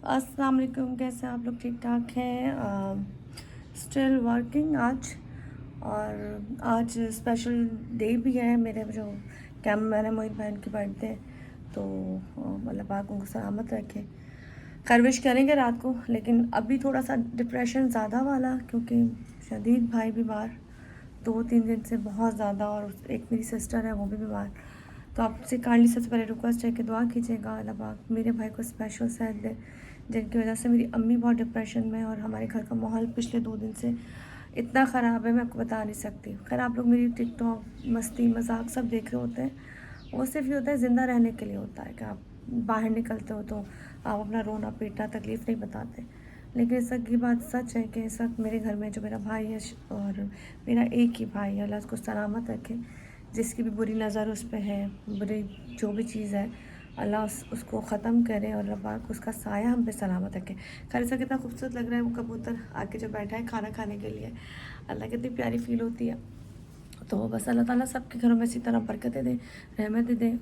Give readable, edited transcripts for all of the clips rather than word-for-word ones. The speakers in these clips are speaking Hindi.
अस्सलाम वालेकुम, कैसे हैं आप लोग? ठीक ठाक हैं? स्टिल वर्किंग आज। और आज स्पेशल डे भी है मेरे जो कैमरामैन है मोहित भाई, उनकी बर्थडे। तो अल्लाह पाक उनको सलामत रखे। खैर विश करेंगे रात को, लेकिन अभी थोड़ा सा डिप्रेशन ज़्यादा वाला, क्योंकि शदीद भाई बीमार 2-3 दिन से बहुत ज़्यादा, और एक मेरी सिस्टर है वो भी बीमार। तो आपसे काइंडली सबसे पहले रिक्वेस्ट है कि दुआ कीजिएगा अल्लाह पाक मेरे भाई को स्पेशल सेहत दे, जिनकी वजह से मेरी अम्मी बहुत डिप्रेशन में है। और हमारे घर का माहौल पिछले 2 दिन से इतना ख़राब है, मैं आपको बता नहीं सकती। खैर आप लोग मेरी टिकटॉक मस्ती मजाक सब देख रहे होते हैं, वो सिर्फ ये होता है ज़िंदा रहने के लिए होता है कि आप बाहर निकलते हो तो आप अपना रोना पीटना तकलीफ़ नहीं बताते। लेकिन इस वक्त की बात सच है कि इस वक्त मेरे घर में जो मेरा भाई है, और मेरा एक ही भाई है, अल्लाह उसको सलामत रखे। जिसकी भी बुरी नज़र उस पर है, बुरी जो भी चीज़ है, अल्लाह उसको ख़त्म करे और अल्लाह पाक उसका साया हम पे सलामत रखे। खैर इसका कितना खूबसूरत लग रहा है वो कबूतर आके जो बैठा है खाना खाने के लिए, अल्लाह कितनी प्यारी फ़ील होती है। तो बस अल्लाह ताला सबके घरों में इसी तरह बरकतें दे, रहमतें दे,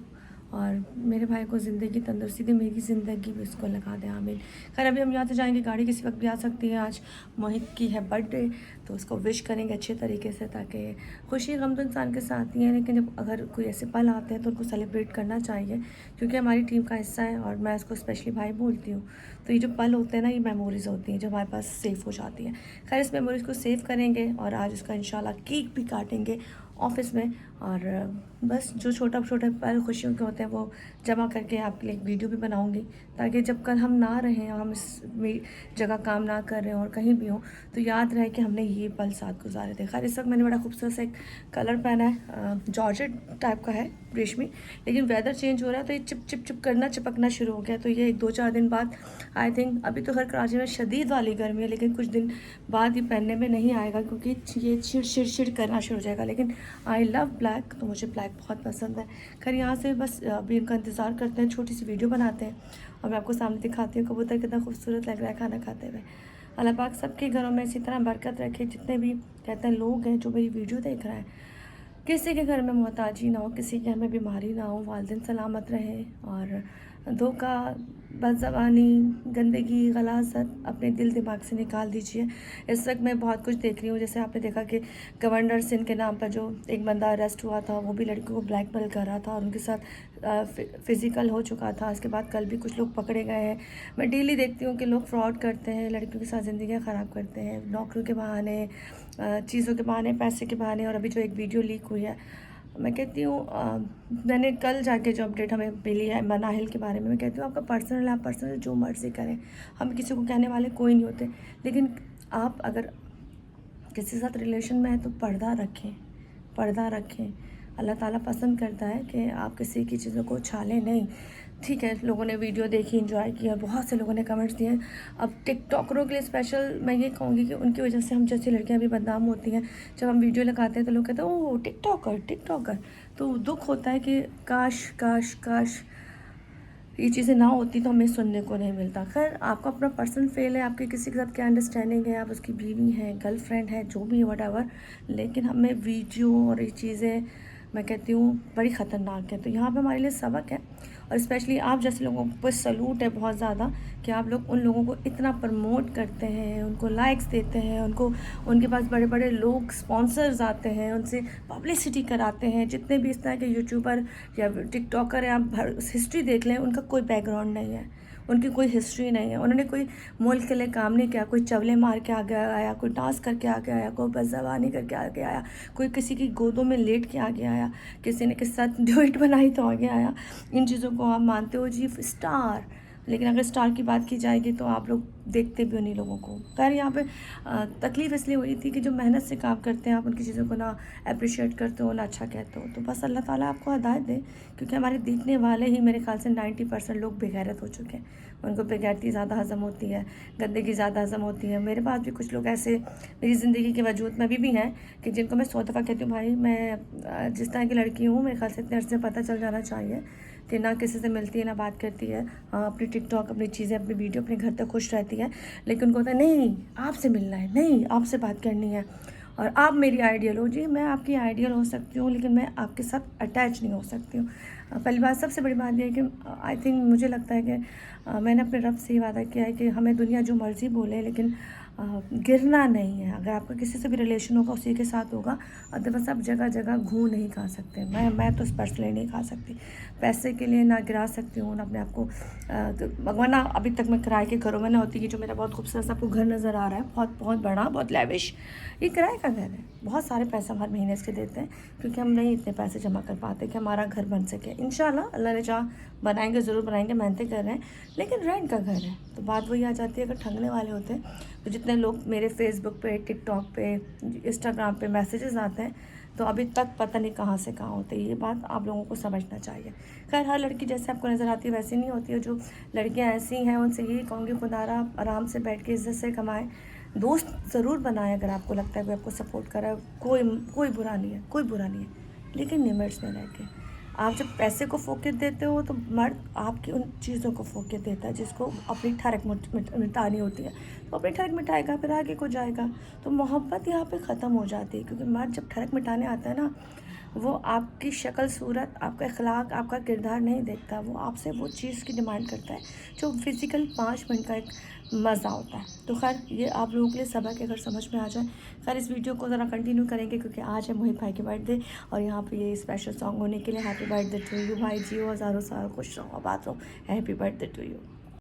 और मेरे भाई को ज़िंदगी तंदुरुस्ती दे, मेरी ज़िंदगी भी उसको लगा दे, आमीन। खैर अभी हम यहाँ से जाएंगे, गाड़ी किसी वक्त भी आ सकती है। आज मोहित की है बर्थडे, तो उसको विश करेंगे अच्छे तरीके से, ताकि खुशी गम तो इंसान के साथ ही है, लेकिन जब अगर कोई ऐसे पल आते हैं तो उनको सेलिब्रेट करना चाहिए, क्योंकि हमारी टीम का हिस्सा है और मैं उसको स्पेशली भाई बोलती हूँ। तो ये जो पल होते हैं ना, ये मेमोरीज़ होती हैं जो हमारे पास सेव हो जाती हैं। खैर इस मेमोरीज़ को सेव करेंगे और आज उसका इंशाल्लाह केक भी काटेंगे ऑफिस में। और बस जो छोटा छोटा पल खुशियों के होते हैं वो जमा करके आपके लिए एक वीडियो भी बनाऊंगी, ताकि जब कल हम ना रहें, हम इस जगह काम ना कर रहे हों और कहीं भी हों, तो याद रहे कि हमने ये पल साथ गुजारे थे। खैर इस वक्त मैंने बड़ा खूबसूरत सा एक कलर पहना है, जॉर्जेट टाइप का है, रेशमी। लेकिन वेदर चेंज हो रहा है तो ये चिप चिप चिप करना, चिपकना शुरू हो गया। तो ये 2-4 दिन बाद आई थिंक, अभी तो खैर कराची में शदीद वाली गर्मी है, लेकिन कुछ दिन बाद ये पहनने में नहीं आएगा, क्योंकि ये चिड़ करना शुरू हो जाएगा। लेकिन आई लव ब्लैक, तो मुझे ब्लैक बहुत पसंद है। खैर यहाँ से बस अभी उनका इंतज़ार करते हैं, छोटी सी वीडियो बनाते हैं और मैं आपको सामने दिखाती हूँ कबूतर कितना खूबसूरत लग रहा है खाना खाते हुए। अल्लाह पाक सबके घरों में इसी तरह बरकत रखे, जितने भी कहते हैं लोग हैं जो मेरी वीडियो देख रहे हैं, किसी के घर में मोहताजी ना हो, किसी के घर में बीमारी ना हो, वालिदैन सलामत रहे, और धोखा, बदज़बानी, गंदगी, गलाज़त अपने दिल दिमाग से निकाल दीजिए। इस वक्त मैं बहुत कुछ देख रही हूँ, जैसे आपने देखा कि गवर्नर सिंह के नाम पर जो एक बंदा अरेस्ट हुआ था, वो भी लड़कियों को ब्लैकमेल कर रहा था और उनके साथ फ़िज़िकल हो चुका था। उसके बाद कल भी कुछ लोग पकड़े गए हैं। मैं डेली देखती हूँ कि लोग फ्रॉड करते हैं, लड़कियों के साथ ज़िंदगियाँ ख़राब करते हैं, नौकरियों के बहाने, चीज़ों के बहाने, पैसे के बहाने। और अभी जो एक वीडियो लीक हुई है, मैं कहती हूँ मैंने कल जाके जो अपडेट हमें मिली है मनाहिल के बारे में, मैं कहती हूँ आपका पर्सनल है, आप पर्सनल जो मर्ज़ी करें, हम किसी को कहने वाले कोई नहीं होते। लेकिन आप अगर किसी के साथ रिलेशन में है तो पर्दा रखें, पर्दा रखें। अल्लाह ताला पसंद करता है कि आप किसी की चीज़ों को छालें नहीं। ठीक है, लोगों ने वीडियो देखी, एंजॉय किया, बहुत से लोगों ने कमेंट्स दिए। अब टिकटॉकरों के लिए स्पेशल मैं ये कहूँगी कि उनकी वजह से हम जैसी लड़कियां भी बदनाम होती हैं। जब हम वीडियो लगाते हैं तो लोग कहते हैं ओह टिकटॉकर टिकटॉकर। तो दुख होता है कि काश काश काश ये चीज़ें ना होती तो हमें सुनने को नहीं मिलता। खैर आपका अपना पर्सनल फेल है, आपके किसी के साथ क्या अंडरस्टैंडिंग है, आप उसकी बीवी हैं, गर्लफ्रेंड है, जो भी है वट, लेकिन हमें वीडियो और ये चीज़ें मैं कहती हूँ बड़ी ख़तरनाक है। तो यहाँ पे हमारे लिए सबक है, और स्पेशली आप जैसे लोगों को सलूट है बहुत ज़्यादा कि आप लोग उन लोगों को इतना प्रमोट करते हैं, उनको लाइक्स देते हैं, उनको उनके पास बड़े बड़े लोग स्पॉन्सर्स आते हैं, उनसे पब्लिसिटी कराते हैं। जितने भी इस तरह के यूट्यूबर या टिकटॉकर हैं, आप हिस्ट्री देख लें, उनका कोई बैकग्राउंड नहीं है, उनकी कोई हिस्ट्री नहीं है, उन्होंने कोई मुल्क के लिए काम नहीं किया। कोई चवले मार के आगे आया, कोई डांस करके आगे आया, कोई बदज़बानी करके आगे आया, कोई किसी की गोदों में लेट के आगे आया, किसी ने किसी साथ ड्यूट बनाई तो आगे आया। इन चीज़ों को आप मानते हो जी स्टार, लेकिन अगर स्टार की बात की जाएगी तो आप लोग देखते भी उन्हीं लोगों को। खैर यहाँ पे तकलीफ़ इसलिए हुई थी कि जो मेहनत से काम करते हैं, आप उनकी चीज़ों को ना अप्रिशिएट करते हो, ना अच्छा कहते हो। तो बस अल्लाह ताला आपको हिदायत दे, क्योंकि हमारे देखने वाले ही मेरे ख्याल से 90% लोग बेगैरत हो चुके हैं। उनको बेगैरती ज़्यादा हज़म होती है, गंदगी ज़्यादा हज़म होती है। मेरे पास भी कुछ लोग ऐसे मेरी ज़िंदगी के वजूद में अभी भी हैं कि जिनको मैं 100 दफ़ा कहती हूँ भाई मैं जिस तरह की लड़की हूँ, मेरे ख्याल से इतने अर्से पता चल जाना चाहिए कि ना किसी से मिलती है ना बात करती है, हाँ अपनी टिकटॉक, अपनी चीज़ें, अपनी वीडियो, अपने घर तक खुश रहती है। लेकिन उनको होता है नहीं आपसे मिलना है, नहीं आपसे बात करनी है, और आप मेरी आइडियल हो। जी मैं आपकी आइडियल हो सकती हूँ, लेकिन मैं आपके साथ अटैच नहीं हो सकती हूँ। पहली बात, सबसे बड़ी बात ये है कि आई थिंक मुझे लगता है कि मैंने अपने रब से ही वादा किया है कि हमें दुनिया जो मर्ज़ी बोले, लेकिन गिरना नहीं है। अगर आपका किसी से भी रिलेशन होगा उसी के साथ होगा, अदरवाइज़ आप जगह जगह घूं नहीं खा सकते। मैं तो पर्सनली नहीं खा सकती, पैसे के लिए ना गिरा सकती हूँ ना अपने आप को। वरना अभी तक मैं किराए के घरों में ना होती, कि जो मेरा बहुत खूबसूरत सा आपको घर नज़र आ रहा है, बहुत बहुत बड़ा, बहुत लैविश, ये किराए का घर है। बहुत सारे पैसे हर महीने इसके देते हैं, क्योंकि हम नहीं इतने पैसे जमा कर पाते कि हमारा घर बन सके। इंशाल्लाह अल्लाह ने चाहा बनाएंगे, ज़रूर बनाएंगे, मेहनतें कर रहे हैं, लेकिन रेंट का घर है। तो बात वही आ जाती है, अगर ठगने वाले होते हैं तो जितने लोग मेरे फेसबुक पे, टिकटॉक पे, इंस्टाग्राम पे मैसेजेस आते हैं, तो अभी तक पता नहीं कहाँ से कहाँ होते हैं। ये बात आप लोगों को समझना चाहिए। खैर, हर लड़की जैसे आपको नज़र आती है वैसी नहीं होती है। जो लड़कियां ऐसी हैं उनसे यही कहूँगी, खुदारा आराम से बैठ के इज्जत से कमाएं, दोस्त ज़रूर बनाएं। अगर आपको लगता है कोई आपको सपोर्ट कर रहा है, कोई बुरा नहीं है, कोई बुरा नहीं है, लेकिन लिमिट्स में रह के। आप जब पैसे को फोकस देते हो तो मर्द आपकी उन चीज़ों को फोकस देता है जिसको अपनी ठरक मिटानी होती है, तो अपनी ठरक मिटाएगा, फिर आगे को जाएगा। तो मोहब्बत यहाँ पे ख़त्म हो जाती है, क्योंकि मर्द जब ठरक मिटाने आता है ना, वो आपकी शक्ल सूरत, आपका अखलाक, आपका किरदार नहीं देखता। वो आपसे वो चीज़ की डिमांड करता है जो फिज़िकल 5 मिनट का एक मज़ा होता है। तो खैर, ये आप लोगों के लिए सबक है, अगर समझ में आ जाए। खैर, इस वीडियो को ज़रा कंटिन्यू करेंगे, क्योंकि आज है मोहित भाई की बर्थडे, और यहाँ पे ये स्पेशल सॉन्ग होने के लिए हैप्पी बर्थडे टू यू भाई, जियो हज़ारों साल खुश रहो, आबाद रहो, हैप्पी बर्थडे टू यू।